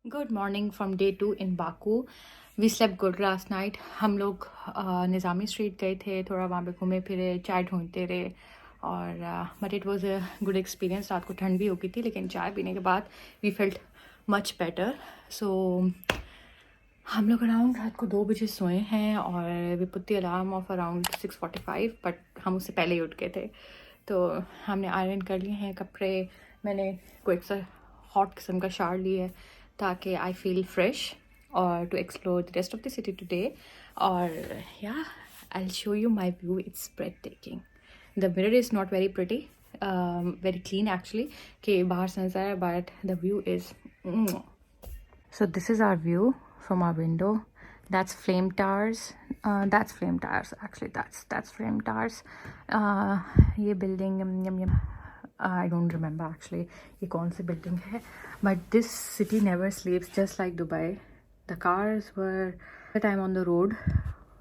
Good morning from day 2 in Baku. We slept good last night. हम लोग निज़ामी street गए थे, थोड़ा वहाँ पे घूमे फिरे, चाय ढूंढते रहे और but it was a good experience. रात को ठंड भी हो गई थी लेकिन चाय पीने के बाद वी फेल्ट मच बेटर। सो हम लोग अराउंड रात को 2 बजे सोए हैं और we put the alarm off around 6:45, but हम उससे पहले ही उठ गए थे। तो हमने आयरन कर लिए हैं कपड़े। मैंने कोई सा हॉट किस्म का शावर लिया है ताकि आई फील फ्रेश और to explore the rest of the city today. और या I will show you my view. It's breathtaking. The mirror is not very pretty, very clean actually, कि बाहर से नजर है, but the view is so this is our view from our window. That's Flame Towers. That's Flame Towers actually. That's Flame Towers. ये building I don't remember actually ये कौन सी building है, but this city never sleeps, just like Dubai. The cars were the time on the road.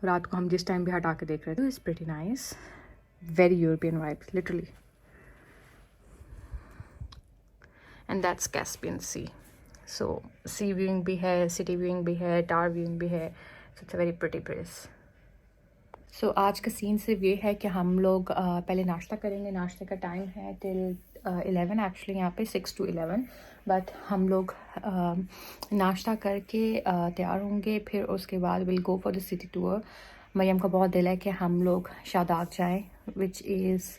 रात को हम जिस time भी हटा के देख रहे थे. It's pretty nice. Very European vibes, literally. And that's Caspian Sea. So sea viewing भी है, सिटी व्यूइंग भी है, टावर व्यूइंग भी है. So it's a very pretty place. So आज का सीन सिर्फ ये है कि हम लोग पहले नाश्ता करेंगे. नाश्ते का टाइम है टिल 11 एक्चुअली, यहाँ पे 6 to 11, बट हम लोग नाश्ता करके तैयार होंगे. फिर उसके बाद will go for the city tour. Maryam का बहुत दिल है कि हम लोग शादाब जाएँ, which is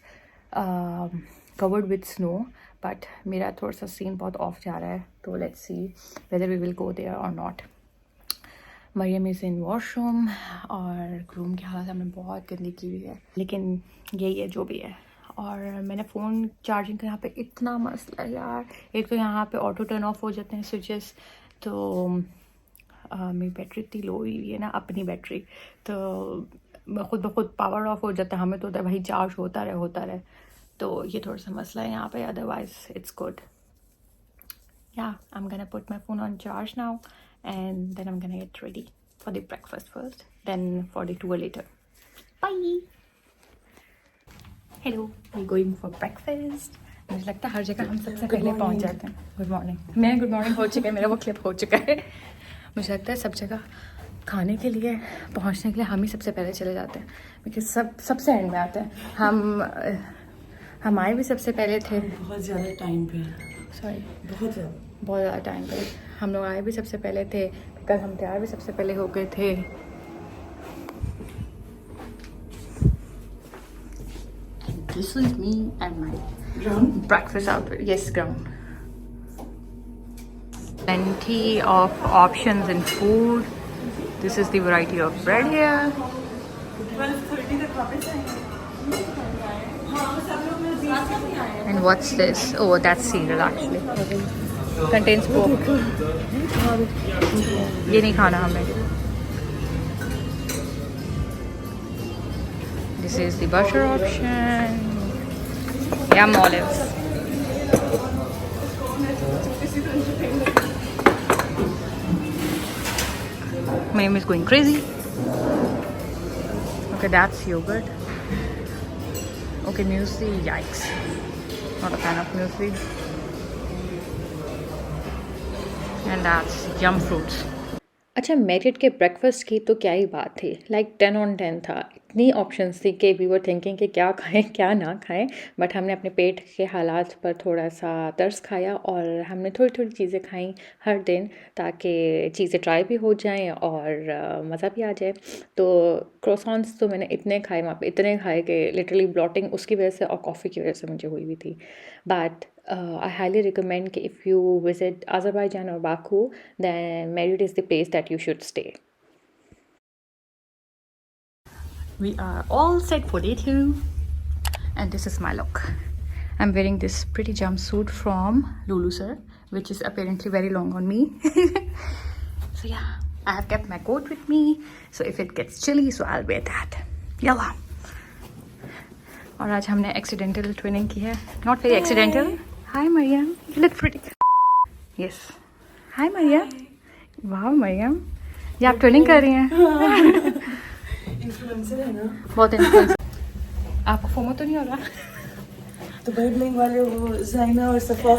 covered with snow, but मेरा थोड़ा सा सीन बहुत ऑफ जा रहा है. तो let's see whether we will go there और not. Mariam is in washroom और रूम की हालत हमने बहुत गंदी की हुई है, लेकिन यही है जो भी है. और मैंने फ़ोन चार्जिंग का यहाँ पे इतना मसला है यार. एक तो यहाँ पे ऑटो टर्न ऑफ हो जाते हैं स्विचेस, तो मेरी बैटरी इतनी लो हुई है ना, अपनी बैटरी, तो खुद ब खुद पावर ऑफ हो जाता है. हमें तो होता है भाई चार्ज होता रहे. तो ये थोड़ा सा मसला है यहाँ पे, otherwise it's good. Yeah, I'm gonna put my phone on charge now and then I'm gonna get ready for the breakfast first, then for the tour later. Bye. Hello, we're going for breakfast. मुझे लगता है हर जगह हम सबसे पहले पहुंच जाते हैं. Good morning. मैं गुड मॉर्निंग हो चुका है, मेरा वो क्लिप हो चुका है. मुझे लगता है सब जगह खाने के लिए पहुंचने के लिए हम ही सबसे पहले चले जाते हैं, बिकॉज सबसे एंड में आते हैं. हम आए भी सबसे पहले थे. बहुत ज़्यादा टाइम पे. सॉरी, बहुत ज़्यादा टाइम पे हम लोग आए भी सबसे पहले थे, कल हम तैयार भी सबसे पहले हो गए थे. And this is me and my breakfast outfit. Yes, ground. Plenty of options in food. This is the variety of bread here. 12:30 तक वापस आएंगे. And what's this? Oh, that's cereal actually. Contains pork. ये नहीं खाना हमें. This is the butter option. Yum olives. My name is going crazy. Okay, that's yogurt. Okay, muesli, yikes. Not a fan of muesli. And that's yum fruits. अच्छा, merit के breakfast की तो क्या ही बात थी. लाइक 10 on 10 था. इतनी options थी कि वी वर थिंकिंग कि क्या खाएं क्या ना खाएं, बट हमने अपने पेट के हालात पर थोड़ा सा तरस खाया और हमने थोड़ी थोड़ी चीज़ें खाई हर दिन, ताकि चीज़ें ट्राई भी हो जाएं और मज़ा भी आ जाए. तो क्रोसॉन्स तो मैंने इतने खाए वहाँ पे, इतने खाए कि लिटरली ब्लॉटिंग उसकी वजह से और कॉफ़ी की वजह से मुझे हुई थी. बट I highly recommend कि if you visit Azerbaijan or Baku, then Merit is the place that you should stay. We are all set for day 2, and this is my look. I'm wearing this pretty jumpsuit from Lulu Sir, which is apparently very long on me. So yeah, I have kept my coat with me, so if it gets chilly, so I'll wear that. Yalla. और आज हमने accidental twinning की है. Not very accidental. Hi Mariam, you look pretty. Yes. Hi Mariam. Wow Mariam, ये आप twinning कर रही हैं. इन्फ्लुएंसर है ना. बहुत इन्फ्लुएंसर. आपको फोमो तो नहीं हो रहा? तो भाई ब्लिंग वाले वो ज़ाइना और सफ़ा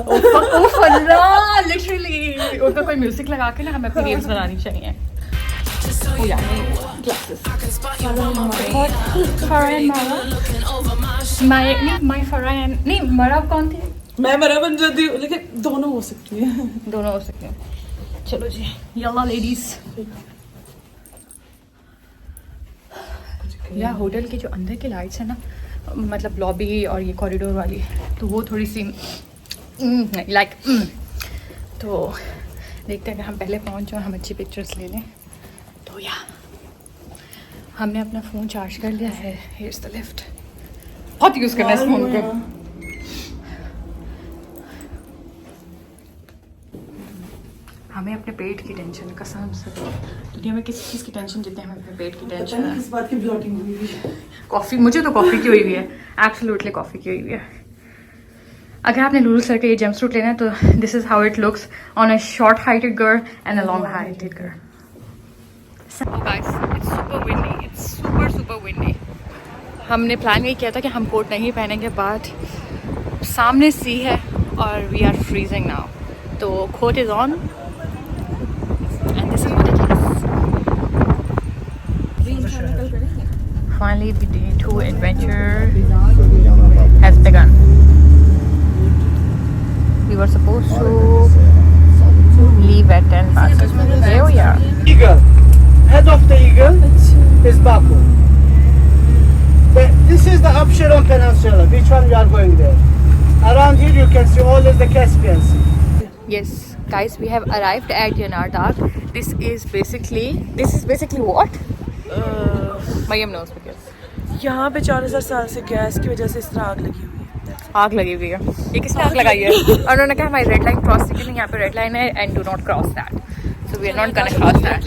लिटरली उनका कोई म्यूजिक लगा के ना हमें अपनी रील्स बनानी चाहिए। Oh yeah, glasses. My Farhan नहीं मरा कौन थी? मैं मरा बन जाती हूँ, लेकिन दोनों हो सकती है। दोनों हो सकते हैं। चलो जी, यल्ला लेडीज। या होटल के जो अंदर की लाइट्स है ना, मतलब लॉबी और ये कॉरिडोर वाली, तो वो थोड़ी सी लाइक तो देखते हैं कि हम पहले पहुंच जाओ, हम अच्छी पिक्चर्स ले लें। तो या हमने अपना फ़ोन चार्ज कर लिया है। Here's the lift. बहुत यूज़ करना है इस फ़ोन को। हमें अपने पेट की टेंशन, कसम से दुनिया में किसी चीज़ की टेंशन जितनी हमें अपने पेट की टेंशन है। किस बात की ब्लॉटिंग हुई है? कॉफ़ी, मुझे तो कॉफ़ी की हुई है, एब्सोल्युटली कॉफ़ी की हुई है। अगर आपने लूलू सर का ये जंप सूट लेना है तो this is how it looks on a short heighted girl and a long heighted girl. Oh guys, it's super windy. It's super windy. हमने प्लान यही किया था कि हम कोट नहीं पहनेंगे, बट सामने सी है और वी आर फ्रीजिंग नाउ, तो coat is on and this is what it is. Finally, the day 2 adventure has begun. We were supposed to leave at 10 past. Here we are. Eagle. Head of the eagle is Baku. This is the Absheron Peninsula. Which one we are going there? Around here you can see all of the Caspian Sea. Yes, guys, we have arrived at Yanardagh. This is basically what? Mayam knows because यहाँ पे 4000 साल से gas की वजह से इस तरह आग लगी हुई है। आग लगी हुई है। ये किसने आग लगाई है? और उन्होंने कहा हमारी रेड लाइन क्रॉस की नहीं, यहाँ पे रेड लाइन है and do not cross that, so we are not gonna cross that.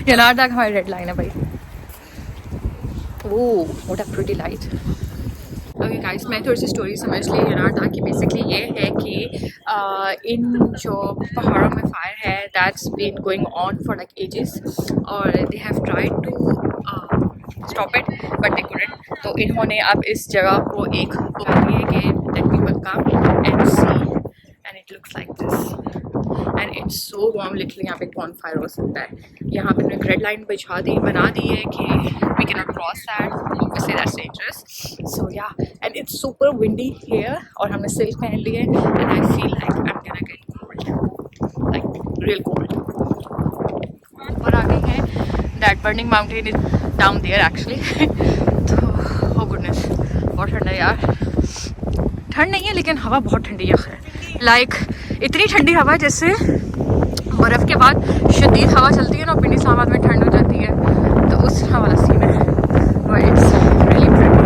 Yanar Dag हमारी रेड लाइन है भाई। Oh what a pretty light. Okay guys, मैं थोड़ी सी स्टोरी समझ ली यनारदाग की। बेसिकली ये है कि इन जो पहाड़ों में फायर है that's been going on for like ages, और they have tried to stop it but they couldn't. तो इन्होंने अब इस जगह को एक बना दी है कि that people come and see and it looks like this and it's so warm. Literally यहाँ पे बॉन फायर हो सकता है। यहाँ पे एक रेड लाइन बना दी है कि we can not cross that, obviously that's dangerous. So yeah and it's super windy here, और हमने सिल्क पहन ली है and I feel like I am gonna get cold, like real cold. और आगे है that burning mountain is down there actually. तो oh goodness, बहुत ठंडा है यार। ठंड नहीं है लेकिन हवा बहुत ठंडी है, लाइक इतनी ठंडी हवा है जैसे बर्फ़ के बाद शदीद हवा चलती है ना, पिंडी इस्लामाबाद में ठंड हो जाती है, तो उस तरह वाला सीन है। But it's really pretty.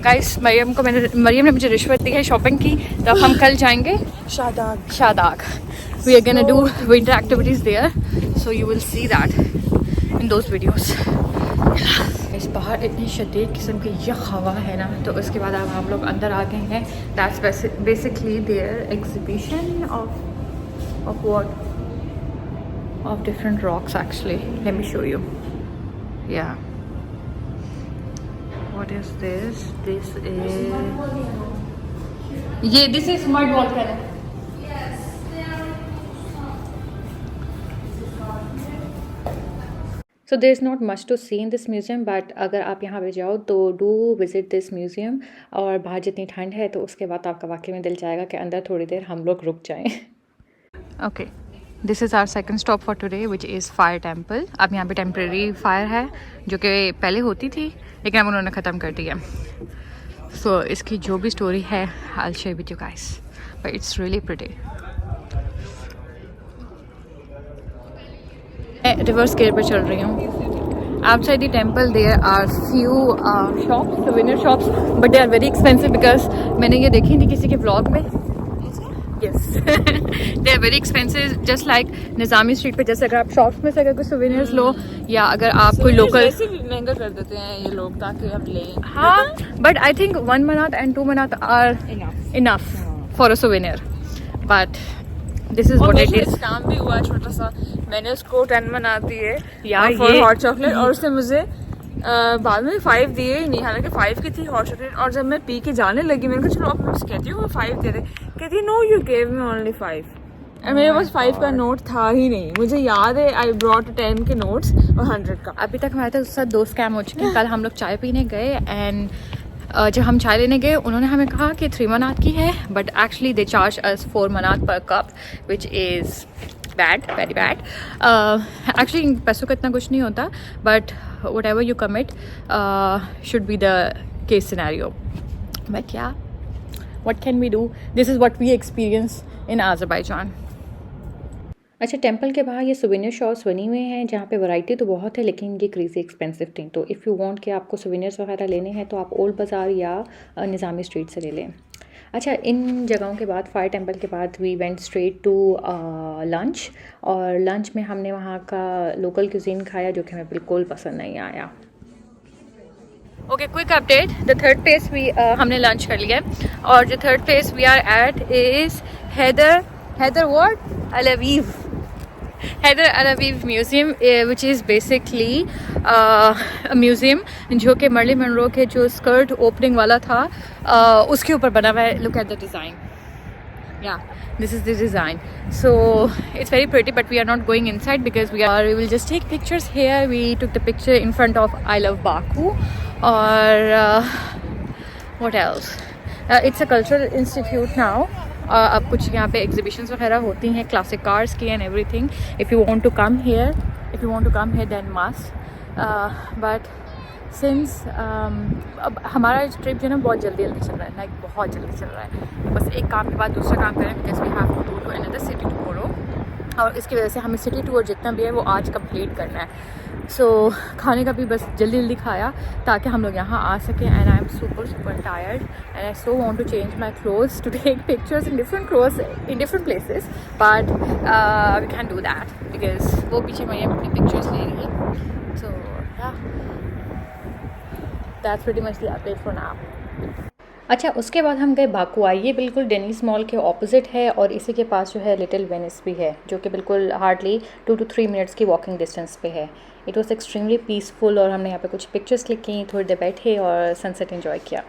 Guys, Maryam ने मुझे रिश्वत दी है शॉपिंग की, तो अब हम कल जाएंगे Shahdag. We are gonna do winter activities there, so you will see that in those videos. इस बाहर इतनी शदीद किस्म की यह हवा है ना, तो उसके बाद अब हम लोग अंदर आ गए हैं। That's basically their exhibition of what, of different rocks actually. Let me show you. Yeah what is this? This is smart volcano. So there is not much to see in this museum, but अगर आप यहाँ पे जाओ तो do visit this museum. और बाहर जितनी ठंड है तो उसके बाद आपका वाकई में दिल चाहेगा कि अंदर थोड़ी देर हम लोग रुक जाएं। Okay, this is our second stop for today which is fire temple. अब यहाँ पे टेम्प्रेरी फायर है जो कि पहले होती थी लेकिन अब उन्होंने ख़त्म कर दी है। सो इसकी जो भी स्टोरी है I will share with you guys, but it's really pretty. Reverse gear पर चल रही हूँ। Outside the temple there are few shops, souvenir shops, but they are very expensive because मैंने ये देखी थी किसी के व्लॉग में। Yes, they are very expensive, just like Nizami street पे। जैसे अगर आप शॉप्स में से अगर कोई सोवेनियर्स लो या अगर आप कोई लोकल, महंगा कर देते हैं ये लोग ताकि हम लें। हाँ, बट आई थिंक 1 मनात and 2 manat are enough for a souvenir, but this is what it is. काम भी हुआ छोटा सा, मैंने उसको 10 मनाती है यार फॉर ये हॉट चॉकलेट, और उसने मुझे बाद में 5 दिए ही नहीं, हालांकि 5 की थी हॉट चॉकलेट। और जब मैं पी के जाने लगी मैंने कहा चलो अब मैं उससे कहती हूँ 5 दे दे, कहती no you gave me only 5। मेरे पास 5 का नोट था ही नहीं, मुझे याद है आई ब्रॉट 10 के नोट्स और 100 का। अभी तक हमारे साथ 2 स्कैम हो चुके हैं। कल हम लोग चाय पीने गए एंड जब हम चाय लेने गए उन्होंने हमें कहा कि 3 मनात की है, बट एक्चुअली दे चार्ज अस 4 मनात पर cup which is bad, very bad. Actually पैसों का इतना कुछ नहीं होता, but what ever you commit should be the case scenario. But क्या, what can we do? This is what we experience in Azerbaijan. अच्छा, टेंपल के बाहर ये सुवेनियर शॉप्स बनी हुए हैं जहाँ पे वैरायटी तो बहुत है लेकिन ये क्रेज़ी एक्सपेंसिव थी। तो इफ़ यू वांट कि आपको सुवेनियर्स वगैरह लेने हैं तो आप ओल्ड बाज़ार या निज़ामी स्ट्रीट से ले लें। अच्छा, इन जगहों के बाद फायर टेंपल के बाद we went straight to lunch, और लंच में हमने वहाँ का लोकल क्यूजीन खाया जो कि हमें बिल्कुल पसंद नहीं आया। Okay, quick update, the third place हमने लंच कर लिया और जो third place we are at is Heydar what Aliyev Heydar Aliyev museum, which is basically museum जो कि मर्लिन मनरो के जो स्कर्ट ओपनिंग वाला था उसके ऊपर बना हुआ है। Look at the design, yeah, this is the design. So it's very pretty, but we are not going inside because we will just take pictures here. We took the picture in front of I Love Baku, or what else, it's a cultural institute now. अब कुछ यहाँ पे exhibitions वगैरह होती हैं classic cars की and everything. If you want to come here then must, but since अब हमारा ट्रिप जो है ना बहुत जल्दी चल रहा है, लाइक बहुत जल्दी चल रहा है। बस एक काम के बाद दूसरा काम करें because we have to go to another city tomorrow, और इसकी वजह से हमें सिटी टूर जितना भी है वो आज कंप्लीट करना है। सो खाने का भी बस जल्दी काया ताकि हम लोग यहाँ आ सकें। And I am super tired and I so want to change my clothes to take pictures in different clothes in different places, but we can do that because वो पीछे मैंने अपनी पिक्चर्स ले रही है। So that's pretty much the update for now. अच्छा, उसके बाद हम गए बाकू। ये बिल्कुल डेनिस मॉल के ऑपोजिट है और इसी के पास जो है लिटिल वेनिस भी है जो कि बिल्कुल हार्डली 2 to 3 मिनट्स की वॉकिंग डिस्टेंस पे है। इट वॉज एक्सट्रीमली पीसफुल और हमने यहाँ पे कुछ पिक्चर्स क्लिक की, थोड़ी देर बैठे और सनसेट एंजॉय किया।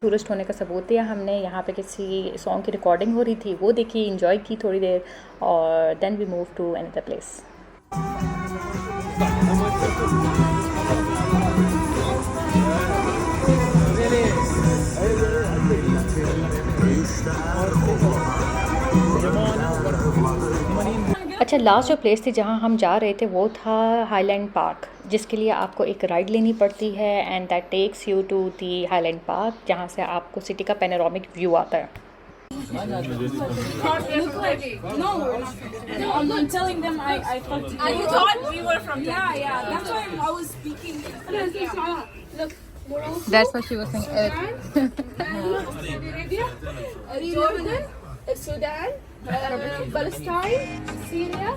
टूरिस्ट होने का सबूत दिया हमने। यहाँ पे किसी सॉन्ग की रिकॉर्डिंग हो रही थी, वो देखी, एंजॉय की थोड़ी देर, और then we move to another place. अच्छा, लास्ट जो प्लेस थी जहाँ हम जा रहे थे वो था हाईलैंड पार्क, जिसके लिए आपको एक राइड लेनी पड़ती है and that takes you to the Highland Park, जहाँ से आपको सिटी का पैनोरामिक व्यू आता है। No, I'm telling them I thought you thought we were from there. Yeah, that's why I was speaking. Look, That's what she was saying. Saudi Arabia, Jordan, Sudan, Palestine, Syria.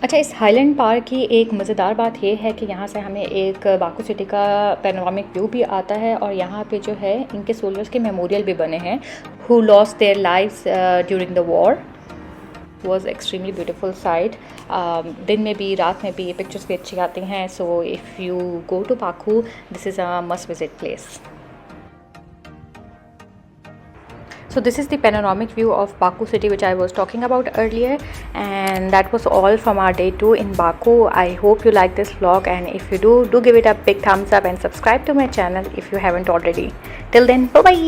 अच्छा, इस highland park की एक मज़ेदार बात ये है कि यहाँ से हमें एक बाकू सिटी का पैनोरामिक व्यू भी आता है, और यहाँ पे जो है इनके सोल्जर्स के मेमोरियल भी बने हैं who lost their lives during the war. Was extremely beautiful sight. दिन में भी रात में भी पिक्चर्स भी अच्छी आती हैं। So if you go to Baku, this is a must visit place. So this is the panoramic view of Baku city which I was talking about earlier, and that was all from our day 2 in Baku. I hope you like this vlog, and if you do give it a big thumbs up and subscribe to my channel if you haven't already. Till then, bye bye.